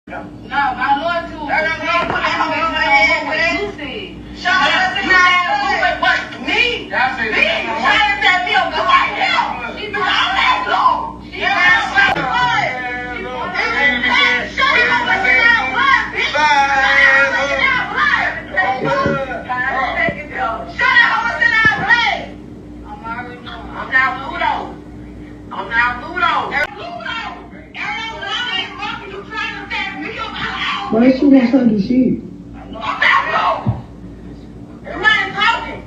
No, my Lord, too. What you said. Shut up, what? Me? That's it. Me? Trying to set me up good right now. She been all that long. She been all that long. Shut up, what's in our blood, bitch? Shut up, what's in our blood? Shut up, what's in our blood? I'm already knowing. I'm now Ludo. I'm now Ludo. Why she want her to shoot? I'm not wrong. You ain't talking.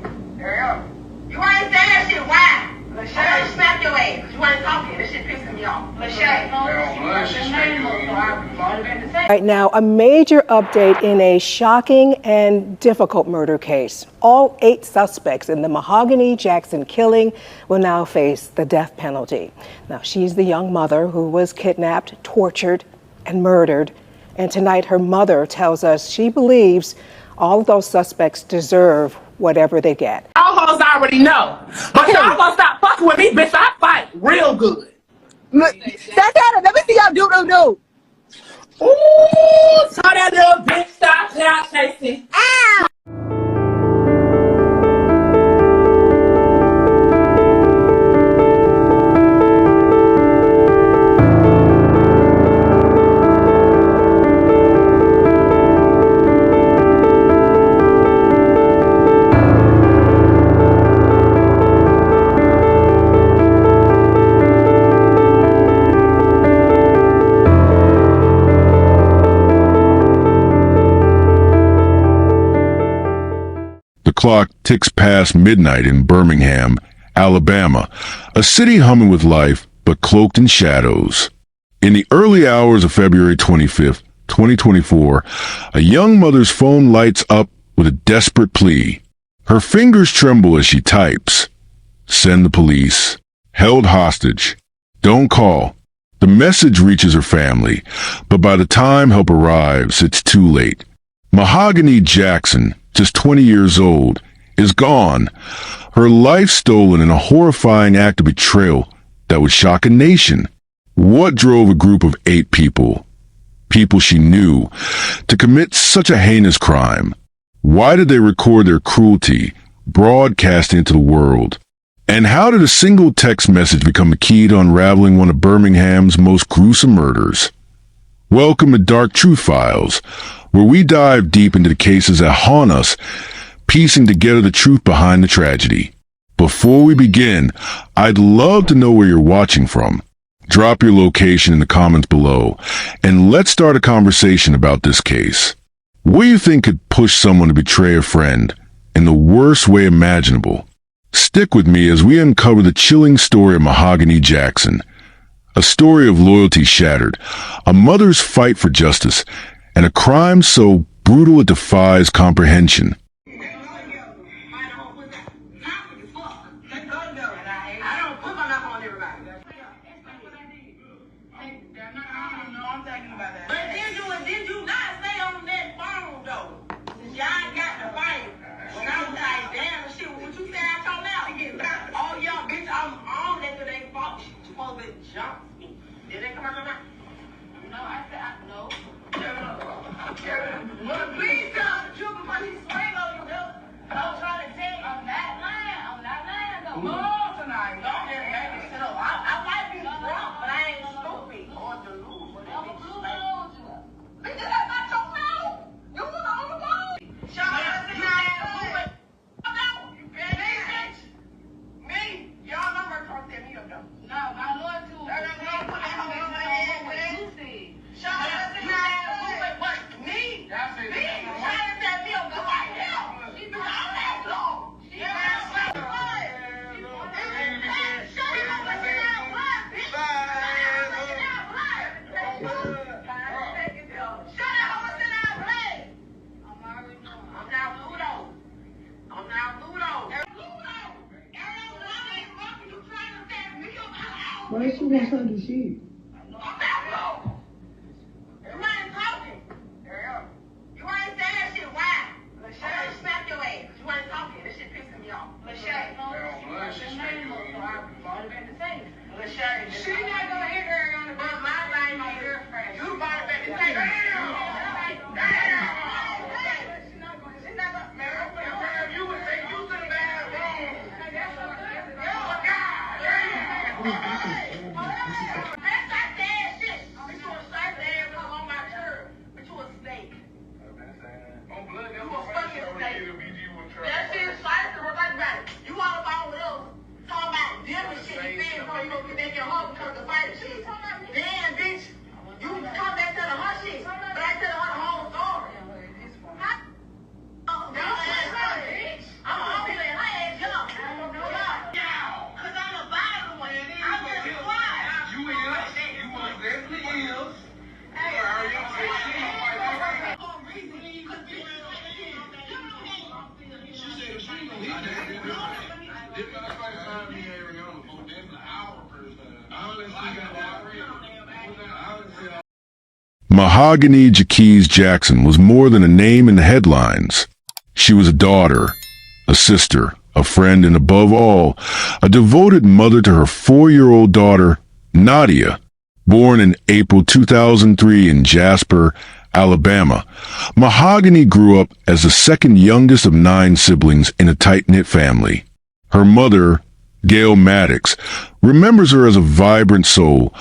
You ain't saying that shit. Why? I'm gonna smack your ass. You ain't talking. This shit pissing me off. Right now, a major update in a shocking and difficult murder case. All 8 suspects in the Mahogany Jackson killing will now face the death penalty. Now, she's the young mother who was kidnapped, tortured, and murdered. And tonight, her mother tells us she believes all of those suspects deserve whatever they get. Y'all hoes already know. But y'all gonna stop fucking with me, bitch. I fight real good. Let me see y'all do. Ooh, tell that little bitch stop cloud chasing. The clock ticks past midnight in Birmingham, Alabama, a city humming with life but cloaked in shadows. In the early hours of February 25th, 2024, a young mother's phone lights up with a desperate plea. Her fingers tremble as she types. Send the police. Held hostage. Don't call. The message reaches her family, but by the time help arrives, it's too late. Mahogany Jackson, just 20 years old, is gone. Her life stolen in a horrifying act of betrayal that would shock a nation. What drove a group of 8 people she knew, to commit such a heinous crime? Why did they record their cruelty, broadcast into the world? And how did a single text message become the key to unraveling one of Birmingham's most gruesome murders? Welcome to Dark Truth Files, where we dive deep into the cases that haunt us, piecing together the truth behind the tragedy. Before we begin, I'd love to know where you're watching from. Drop your location in the comments below, and let's start a conversation about this case. What do you think could push someone to betray a friend in the worst way imaginable? Stick with me as we uncover the chilling story of Mahogany Jackson. A story of loyalty shattered, a mother's fight for justice, and a crime so brutal it defies comprehension. Why she want her to shoot? I'm not wrong. You ain't talking. You ain't saying that shit. Why? I'm gonna smack your ass. You ain't talking. This shit pissing me off. She not gonna hit her on the bus. My name on your friend. You bought it back to say, Mahogany Jackson was more than a name in the headlines. She was a daughter, a sister, a friend, and above all, a devoted mother to her 4-year-old daughter, Nadia. Born in April 2003 in Jasper, Alabama, Mahogany grew up as the second youngest of 9 siblings in a tight-knit family. Her mother, Gail Maddox, remembers her as a vibrant soul,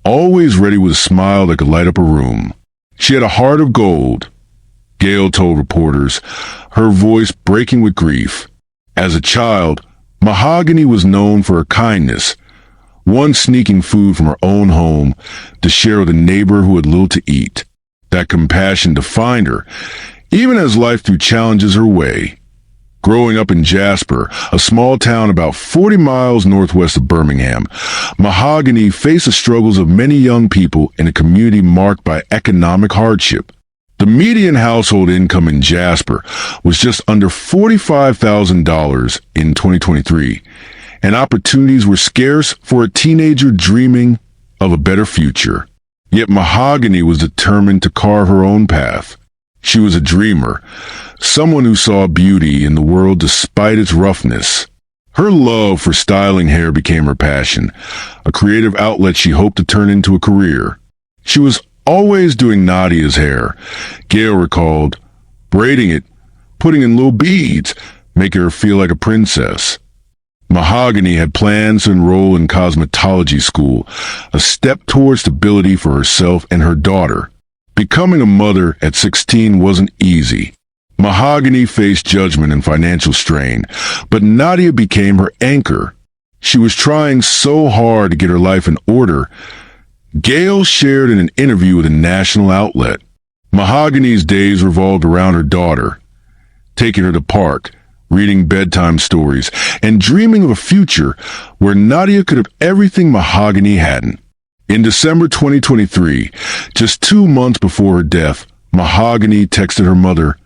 always ready with a smile that could light up a room. She had a heart of gold, Gail told reporters, her voice breaking with grief. As a child, Mahogany was known for her kindness, once sneaking food from her own home to share with a neighbor who had little to eat. That compassion defined her, even as life threw challenges her way. Growing up in Jasper, a small town about 40 miles northwest of Birmingham, Mahogany faced the struggles of many young people in a community marked by economic hardship. The median household income in Jasper was just under $45,000 in 2023, and opportunities were scarce for a teenager dreaming of a better future. Yet Mahogany was determined to carve her own path. She was a dreamer, someone who saw beauty in the world despite its roughness. Her love for styling hair became her passion, a creative outlet she hoped to turn into a career. She was always doing Nadia's hair, Gail recalled, braiding it, putting in little beads, making her feel like a princess. Mahogany had plans to enroll in cosmetology school, a step toward stability for herself and her daughter. Becoming a mother at 16 wasn't easy. Mahogany faced judgment and financial strain, but Nadia became her anchor. She was trying so hard to get her life in order. Gail shared in an interview with a national outlet. Mahogany's days revolved around her daughter, taking her to park, reading bedtime stories, and dreaming of a future where Nadia could have everything Mahogany hadn't. In December 2023, just 2 months before her death, Mahogany texted her mother,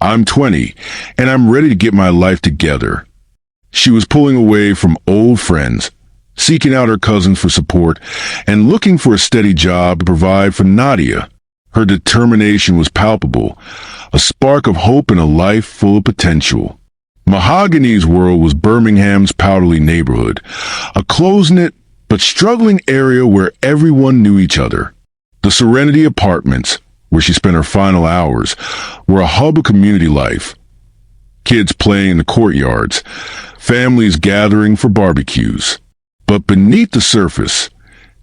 "I'm 20, and I'm ready to get my life together." She was pulling away from old friends, seeking out her cousins for support, and looking for a steady job to provide for Nadia. Her determination was palpable, a spark of hope in a life full of potential. Mahogany's world was Birmingham's Powderly neighborhood, a close-knit but struggling area where everyone knew each other. The Serenity Apartments, where she spent her final hours, were a hub of community life. Kids playing in the courtyards, families gathering for barbecues. But beneath the surface,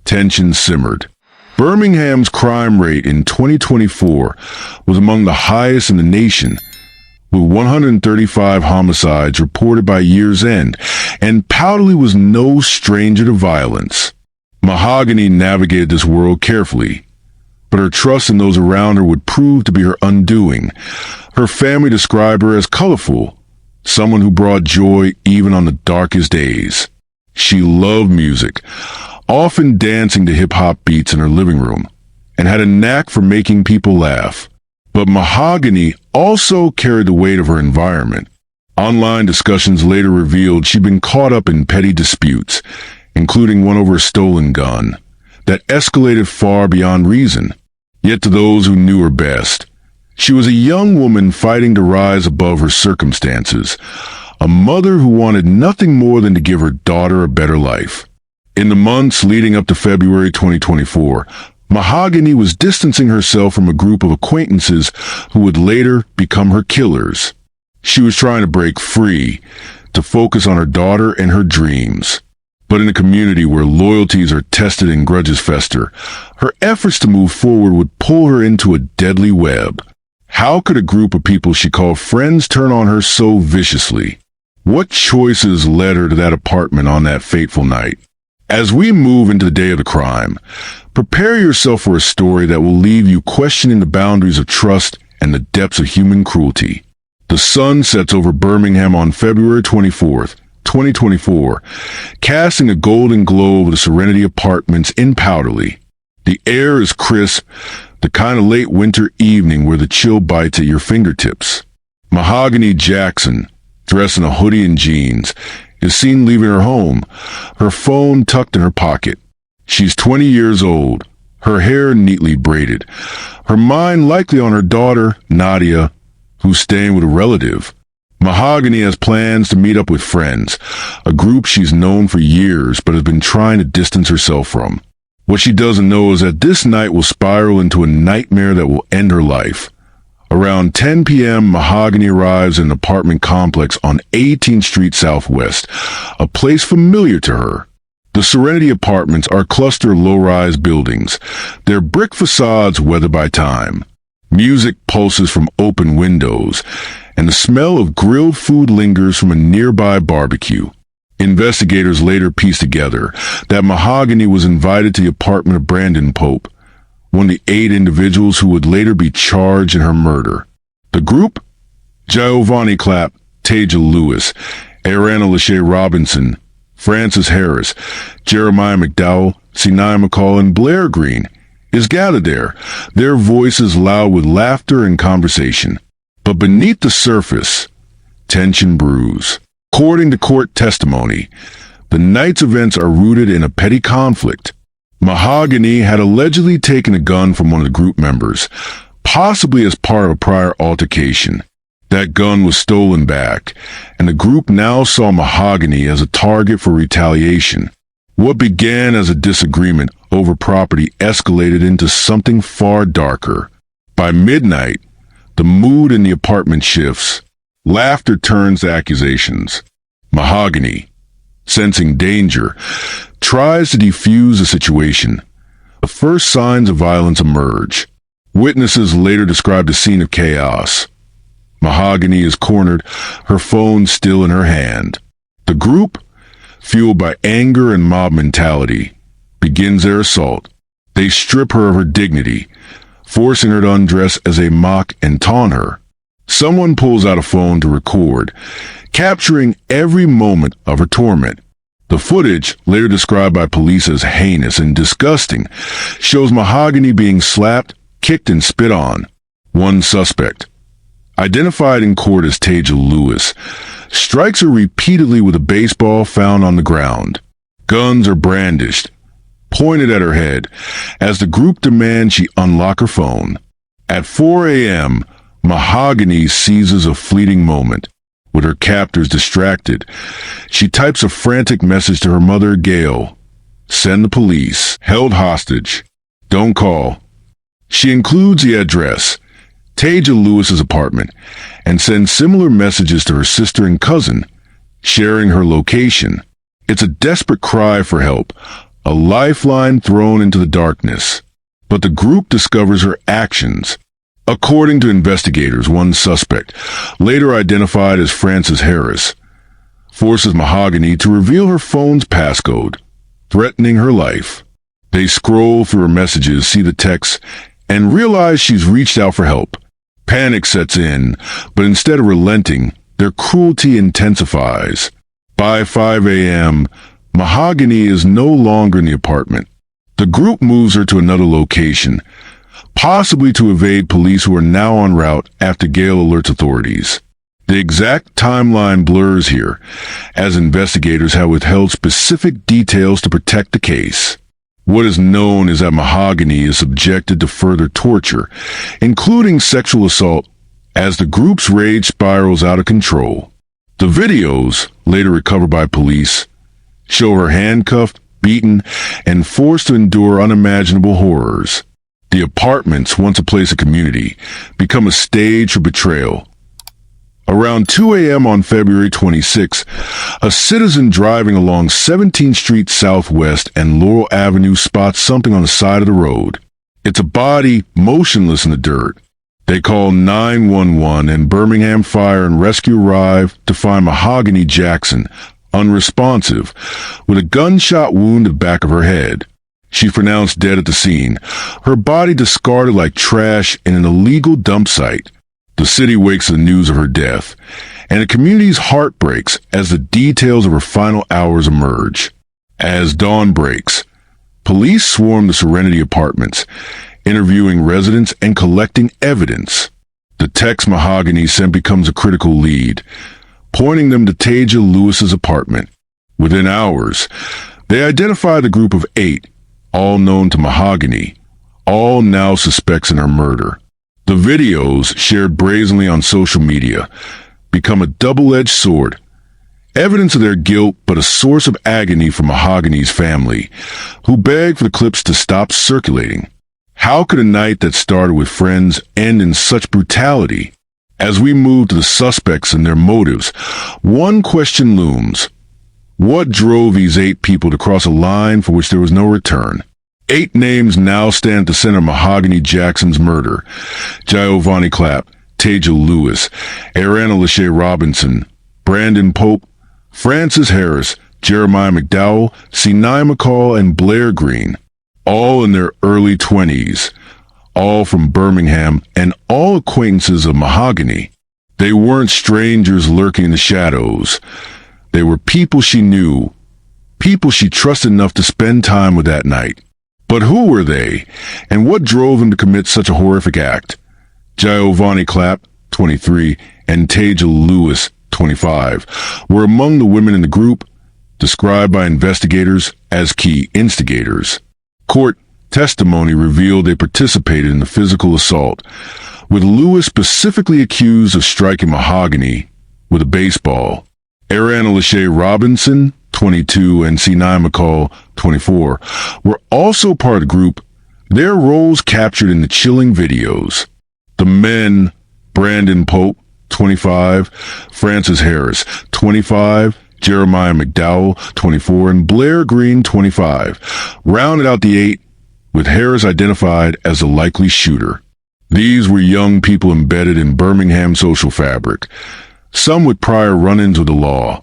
tension simmered. Birmingham's crime rate in 2024 was among the highest in the nation, with 135 homicides reported by year's end, and Powderly was no stranger to violence. Mahogany navigated this world carefully, but her trust in those around her would prove to be her undoing. Her family described her as colorful, someone who brought joy even on the darkest days. She loved music, often dancing to hip-hop beats in her living room, and had a knack for making people laugh. But Mahogany also carried the weight of her environment. Online discussions later revealed she'd been caught up in petty disputes, including one over a stolen gun, that escalated far beyond reason. Yet to those who knew her best, she was a young woman fighting to rise above her circumstances, a mother who wanted nothing more than to give her daughter a better life. In the months leading up to February 2024, Mahogany was distancing herself from a group of acquaintances who would later become her killers. She was trying to break free, to focus on her daughter and her dreams. But in a community where loyalties are tested and grudges fester, her efforts to move forward would pull her into a deadly web. How could a group of people she called friends turn on her so viciously? What choices led her to that apartment on that fateful night? As we move into the day of the crime, prepare yourself for a story that will leave you questioning the boundaries of trust and the depths of human cruelty. The sun sets over Birmingham on February 24th, 2024, casting a golden glow over the Serenity Apartments in Powderly. The air is crisp, the kind of late winter evening where the chill bites at your fingertips. Mahogany Jackson, dressed in a hoodie and jeans, is seen leaving her home, her phone tucked in her pocket. She's 20 years old, her hair neatly braided, her mind likely on her daughter, Nadia, who's staying with a relative. Mahogany has plans to meet up with friends, a group she's known for years but has been trying to distance herself from. What she doesn't know is that this night will spiral into a nightmare that will end her life. Around 10 p.m., Mahogany arrives in an apartment complex on 18th Street Southwest, a place familiar to her. The Serenity Apartments are a cluster of low-rise buildings, their brick facades weathered by time. Music pulses from open windows, and the smell of grilled food lingers from a nearby barbecue. Investigators later pieced together that Mahogany was invited to the apartment of Brandon Pope, one of the 8 individuals who would later be charged in her murder. The group? Giovanni Clapp, Taja Lewis, Ariana Lachey Robinson, Francis Harris, Jeremiah McDowell, Sinai McCall, and Blair Green is gathered there, their voices loud with laughter and conversation. But beneath the surface, tension brews. According to court testimony, the night's events are rooted in a petty conflict. Mahogany had allegedly taken a gun from one of the group members, possibly as part of a prior altercation. That gun was stolen back, and the group now saw Mahogany as a target for retaliation. What began as a disagreement over property escalated into something far darker. By midnight, the mood in the apartment shifts. Laughter turns to accusations. Mahogany, sensing danger, tries to defuse the situation. The first signs of violence emerge. Witnesses later described a scene of chaos. Mahogany is cornered, her phone still in her hand. The group, fueled by anger and mob mentality, begins their assault. They strip her of her dignity, forcing her to undress as they mock and taunt her. Someone pulls out a phone to record, capturing every moment of her torment. The footage, later described by police as heinous and disgusting, shows Mahogany being slapped, kicked, and spit on. One suspect, identified in court as Taja Lewis, strikes her repeatedly with a baseball found on the ground. Guns are brandished, pointed at her head, as the group demands she unlock her phone. At 4 a.m., Mahogany seizes a fleeting moment. With her captors distracted, she types a frantic message to her mother, Gail. Send the police. Held hostage. Don't call. She includes the address, Taja Lewis's apartment, and sends similar messages to her sister and cousin, sharing her location. It's a desperate cry for help, a lifeline thrown into the darkness. But the group discovers her actions. According to investigators, one suspect, later identified as Francis Harris, forces Mahogany to reveal her phone's passcode, threatening her life. They scroll through her messages, see the text, and realize she's reached out for help. Panic sets in, but instead of relenting, their cruelty intensifies. By 5 a.m., Mahogany is no longer in the apartment. The group moves her to another location, possibly to evade police who are now en route after Gail alerts authorities. The exact timeline blurs here, as investigators have withheld specific details to protect the case. What is known is that Mahogany is subjected to further torture, including sexual assault, as the group's rage spirals out of control. The videos, later recovered by police, show her handcuffed, beaten, and forced to endure unimaginable horrors. The apartments, once a place of community, become a stage for betrayal. Around 2 a.m. on February 26, a citizen driving along 17th Street Southwest and Laurel Avenue spots something on the side of the road. It's a body motionless in the dirt. They call 911 and Birmingham Fire and Rescue arrive to find Mahogany Jackson, unresponsive, with a gunshot wound to the back of her head. She's pronounced dead at the scene, her body discarded like trash in an illegal dump site. The city wakes to the news of her death, and the community's heart breaks as the details of her final hours emerge. As dawn breaks, police swarm the Serenity Apartments, interviewing residents and collecting evidence. The text Mahogany sent becomes a critical lead, pointing them to Taja Lewis's apartment. Within hours, they identify the group of 8, all known to Mahogany, all now suspects in her murder. The videos, shared brazenly on social media, become a double-edged sword. Evidence of their guilt, but a source of agony for Mahogany's family, who begged for the clips to stop circulating. How could a night that started with friends end in such brutality? As we move to the suspects and their motives, one question looms. What drove these 8 people to cross a line for which there was no return? 8 names now stand at the center of Mahogany Jackson's murder. Giovanni Clapp, Taja Lewis, Ariana Lachey Robinson, Brandon Pope, Frances Harris, Jeremiah McDowell, Sinai McCall, and Blair Green, all in their early 20s, all from Birmingham, and all acquaintances of Mahogany. They weren't strangers lurking in the shadows. They were people she knew, people she trusted enough to spend time with that night. But who were they, and what drove them to commit such a horrific act? Giovanni Clapp, 23, and Taja Lewis, 25, were among the women in the group, described by investigators as key instigators. Court testimony revealed they participated in the physical assault, with Lewis specifically accused of striking Mahogany with a baseball. Ariana Lachey Robinson, 22, and Sinai McCall, 24, were also part of the group, their roles captured in the chilling videos. The men, Brandon Pope, 25, Frances Harris, 25, Jeremiah McDowell, 24, and Blair Green, 25, rounded out the 8, with Harris identified as the likely shooter. These were young people embedded in Birmingham's social fabric, some with prior run-ins with the law,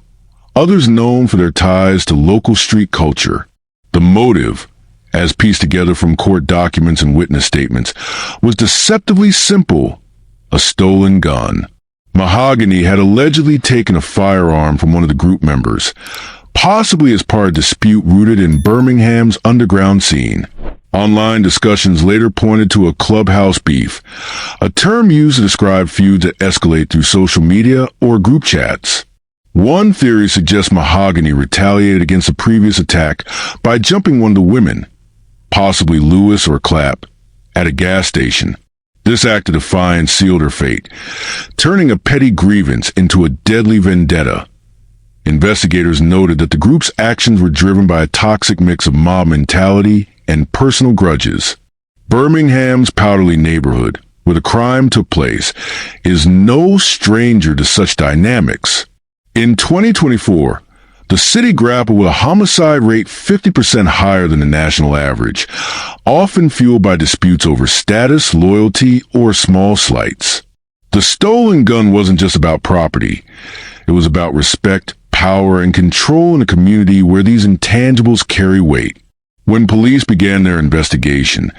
others known for their ties to local street culture. The motive, as pieced together from court documents and witness statements, was deceptively simple: a stolen gun. Mahogany had allegedly taken a firearm from one of the group members, possibly as part of a dispute rooted in Birmingham's underground scene. Online discussions later pointed to a clubhouse beef, a term used to describe feuds that escalate through social media or group chats. One theory suggests Mahogany retaliated against a previous attack by jumping one of the women, possibly Lewis or Clapp, at a gas station. This act of defiance sealed her fate, turning a petty grievance into a deadly vendetta. Investigators noted that the group's actions were driven by a toxic mix of mob mentality and personal grudges. Birmingham's Powderly neighborhood, where the crime took place, is no stranger to such dynamics. In 2024, the city grappled with a homicide rate 50% higher than the national average, often fueled by disputes over status, loyalty, or small slights. The stolen gun wasn't just about property. It was about respect, power, and control in a community where these intangibles carry weight. When police began their investigation,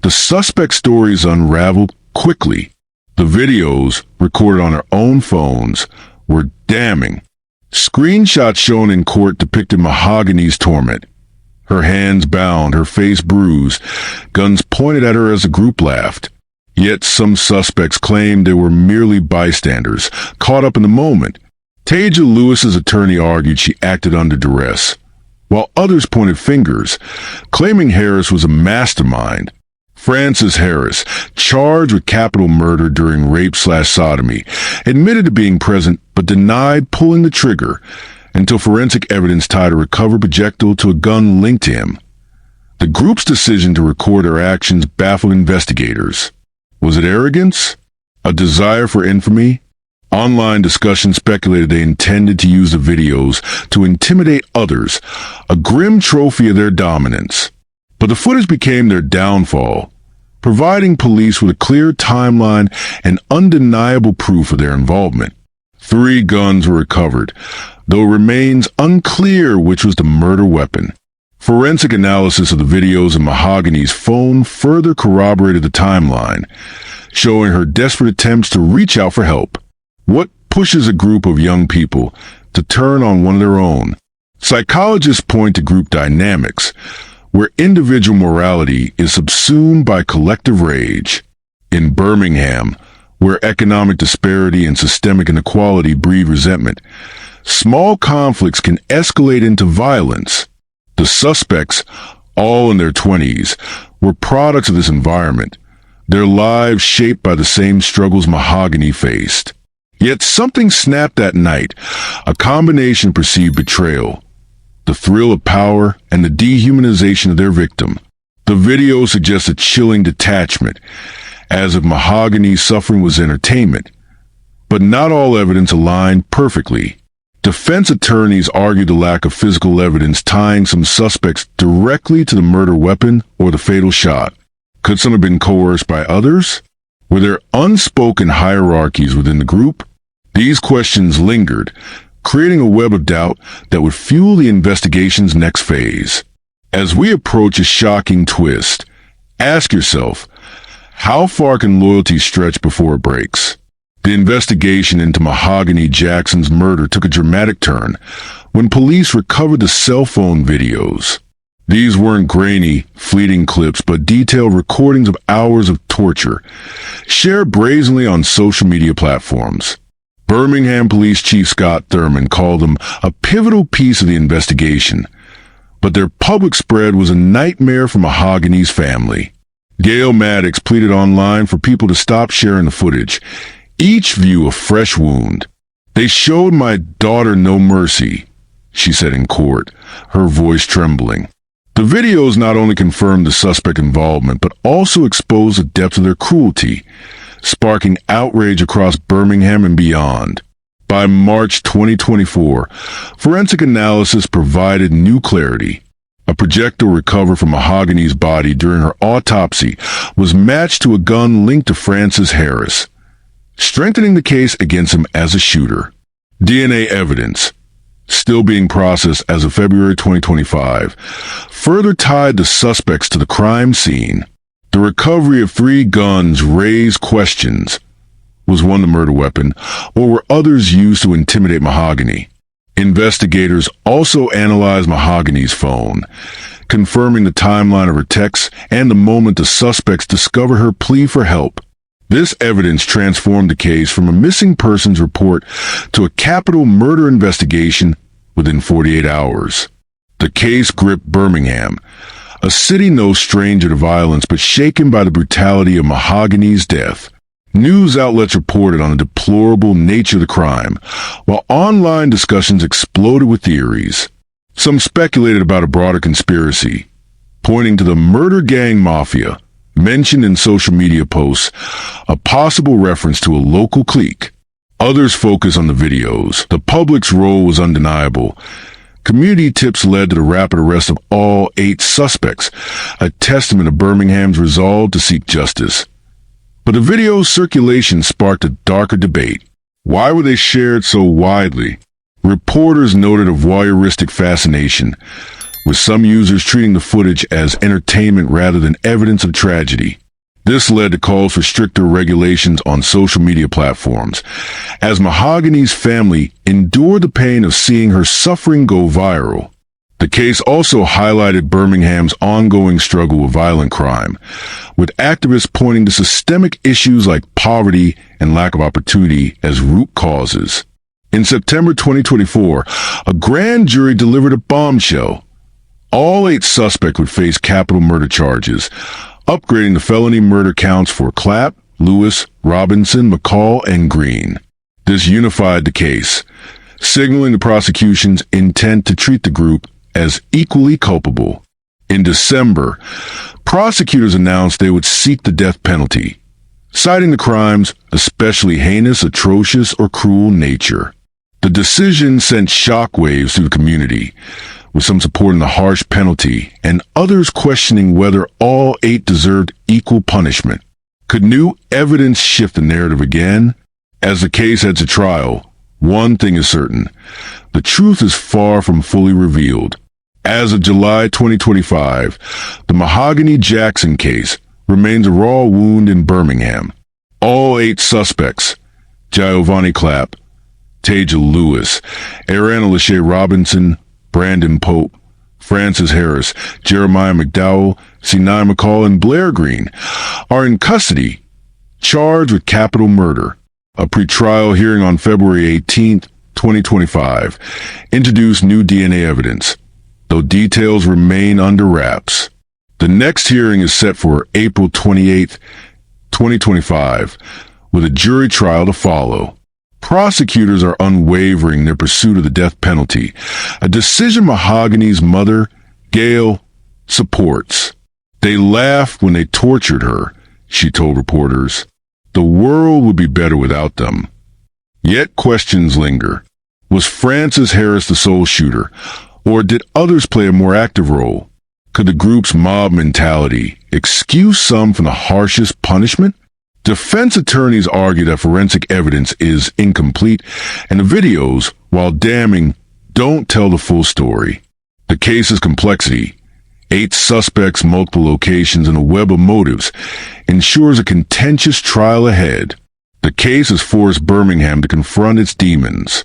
the suspect's stories unraveled quickly. The videos, recorded on their own phones, were damning. Screenshots shown in court depicted Mahogany's torment. Her hands bound, her face bruised, guns pointed at her as the group laughed. Yet some suspects claimed they were merely bystanders, caught up in the moment. Taja Lewis's attorney argued she acted under duress, while others pointed fingers, claiming Harris was a mastermind. Frances Harris, charged with capital murder during rape/sodomy, admitted to being present but denied pulling the trigger until forensic evidence tied a recovered projectile to a gun linked to him. The group's decision to record their actions baffled investigators. Was it arrogance? A desire for infamy? Online discussion speculated they intended to use the videos to intimidate others, a grim trophy of their dominance. But the footage became their downfall, providing police with a clear timeline and undeniable proof of their involvement. 3 guns were recovered, though it remains unclear which was the murder weapon. Forensic analysis of the videos in Mahogany's phone further corroborated the timeline, showing her desperate attempts to reach out for help. What pushes a group of young people to turn on one of their own? Psychologists point to group dynamics, where individual morality is subsumed by collective rage. In Birmingham, where economic disparity and systemic inequality breed resentment, small conflicts can escalate into violence. The suspects, all in their 20s, were products of this environment, their lives shaped by the same struggles Mahogany faced. Yet something snapped that night, a combination of perceived betrayal, the thrill of power, and the dehumanization of their victim. The video suggests a chilling detachment, as if Mahogany's suffering was entertainment. But not all evidence aligned perfectly. Defense attorneys argued the lack of physical evidence tying some suspects directly to the murder weapon or the fatal shot. Could some have been coerced by others? Were there unspoken hierarchies within the group? These questions lingered, creating a web of doubt that would fuel the investigation's next phase. As we approach a shocking twist, ask yourself, how far can loyalty stretch before it breaks? The investigation into Mahogany Jackson's murder took a dramatic turn when police recovered the cell phone videos. These weren't grainy, fleeting clips, but detailed recordings of hours of torture, shared brazenly on social media platforms. Birmingham Police Chief Scott Thurman called them a pivotal piece of the investigation, but their public spread was a nightmare for Mahogany's family. Gail Maddox pleaded online for people to stop sharing the footage, each view a fresh wound. "They showed my daughter no mercy," she said in court, her voice trembling. The videos not only confirmed the suspect involvement, but also exposed the depth of their cruelty, sparking outrage across Birmingham and beyond. By March 2024, forensic analysis provided new clarity. A projectile recovered from Mahogany's body during her autopsy was matched to a gun linked to Francis Harris, strengthening the case against him as a shooter. DNA evidence, still being processed as of February 2025, further tied the suspects to the crime scene. The recovery of 3 guns raised questions. Was one the murder weapon, or were others used to intimidate Mahogany? Investigators also analyzed Mahogany's phone, confirming the timeline of her texts and the moment the suspects discovered her plea for help. This evidence transformed the case from a missing persons report to a capital murder investigation within 48 hours. The case gripped Birmingham, a city no stranger to violence but shaken by the brutality of Mahogany's death. News outlets reported on the deplorable nature of the crime, while online discussions exploded with theories. Some speculated about a broader conspiracy, pointing to the murder gang mafia, mentioned in social media posts, a possible reference to a local clique. Others focused on the videos. The public's role was undeniable. Community tips led to the rapid arrest of all 8 suspects, a testament of Birmingham's resolve to seek justice. But the video's circulation sparked a darker debate. Why were they shared so widely? Reporters noted a voyeuristic fascination, with some users treating the footage as entertainment rather than evidence of tragedy. This led to calls for stricter regulations on social media platforms, as Mahogany's family endured the pain of seeing her suffering go viral. The case also highlighted Birmingham's ongoing struggle with violent crime, with activists pointing to systemic issues like poverty and lack of opportunity as root causes. In September 2024, a grand jury delivered a bombshell. All 8 suspects would face capital murder charges, upgrading the felony murder counts for Clapp, Lewis, Robinson, McCall, and Green. This unified the case, signaling the prosecution's intent to treat the group as equally culpable. In December, prosecutors announced they would seek the death penalty, citing the crime's especially heinous, atrocious, or cruel nature. The decision sent shockwaves through the community, with some supporting the harsh penalty and others questioning whether all 8 deserved equal punishment. Could new evidence shift the narrative again? As the case heads to trial, one thing is certain: the truth is far from fully revealed. As of July 2025, the Mahogany Jackson case remains a raw wound in Birmingham. All 8 suspects, Giovanni Clapp, Taja Lewis, Ariana Lachey Robinson, Brandon Pope, Francis Harris, Jeremiah McDowell, Sinai McCall, and Blair Green, are in custody, charged with capital murder. A pretrial hearing on February 18, 2025, introduced new DNA evidence, though details remain under wraps. The next hearing is set for April 28, 2025, with a jury trial to follow. Prosecutors are unwavering in their pursuit of the death penalty, a decision Mahogany's mother, Gail, supports. They laughed when they tortured her, she told reporters. The world would be better without them. Yet questions linger. Was Francis Harris the sole shooter, or did others play a more active role? Could the group's mob mentality excuse some from the harshest punishment? Defense attorneys argue that forensic evidence is incomplete, and the videos, while damning, don't tell the full story. The case's complexity, 8 suspects, multiple locations, and a web of motives, ensures a contentious trial ahead. The case has forced Birmingham to confront its demons.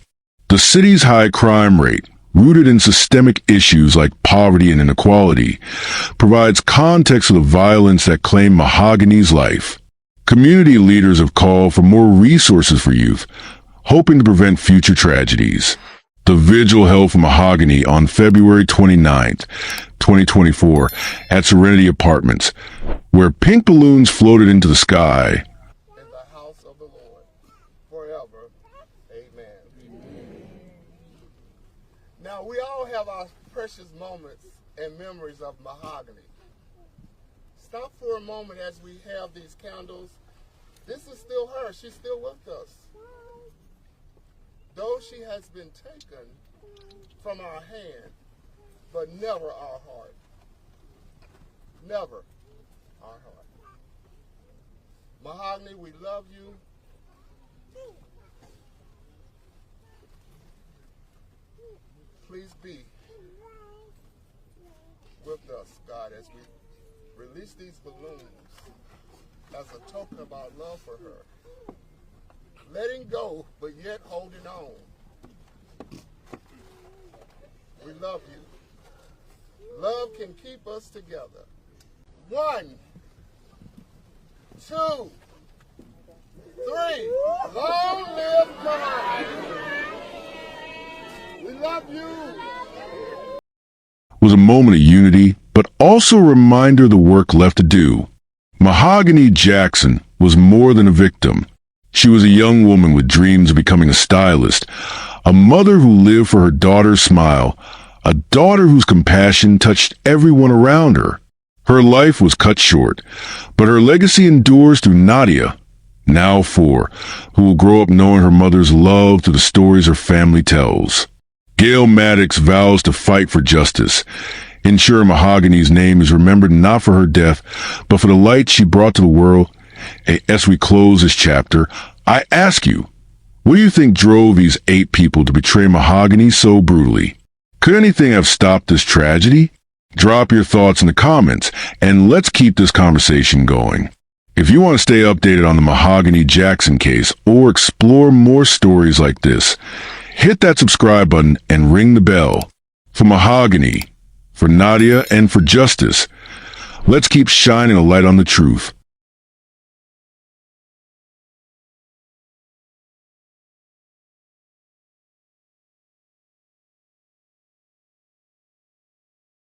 The city's high crime rate, rooted in systemic issues like poverty and inequality, provides context to the violence that claimed Mahogany's life. Community leaders have called for more resources for youth, hoping to prevent future tragedies. The Vigil held for Mahogany on February 29, 2024, at Serenity Apartments, where pink balloons floated into the sky. In the house of the Lord, forever. Amen. Now, we all have our precious moments and memories of Mahogany. Stop for a moment as we have these candles. This is still her. She's still with us. Though she has been taken from our hand, but never our heart. Never our heart. Mahogany, we love you. Please be with us, God, as we release these balloons as a token of our love for her. Letting go, but yet holding on. We love you. Love can keep us together. 1, 2, 3. Long live Mahogany. We love you. Was a moment of unity, but also a reminder of the work left to do. Mahogany Jackson was more than a victim. She was a young woman with dreams of becoming a stylist, a mother who lived for her daughter's smile, a daughter whose compassion touched everyone around her. Her life was cut short, but her legacy endures through Nadia, now 4, who will grow up knowing her mother's love through the stories her family tells. Gail Maddox vows to fight for justice, ensure Mahogany's name is remembered not for her death, but for the light she brought to the world. As we close this chapter, I ask you, what do you think drove these 8 people to betray Mahogany so brutally? Could anything have stopped this tragedy? Drop your thoughts in the comments, and let's keep this conversation going. If you want to stay updated on the Mahogany Jackson case or explore more stories like this, hit that subscribe button and ring the bell. For Mahogany, for Nadia, and for justice, let's keep shining a light on the truth.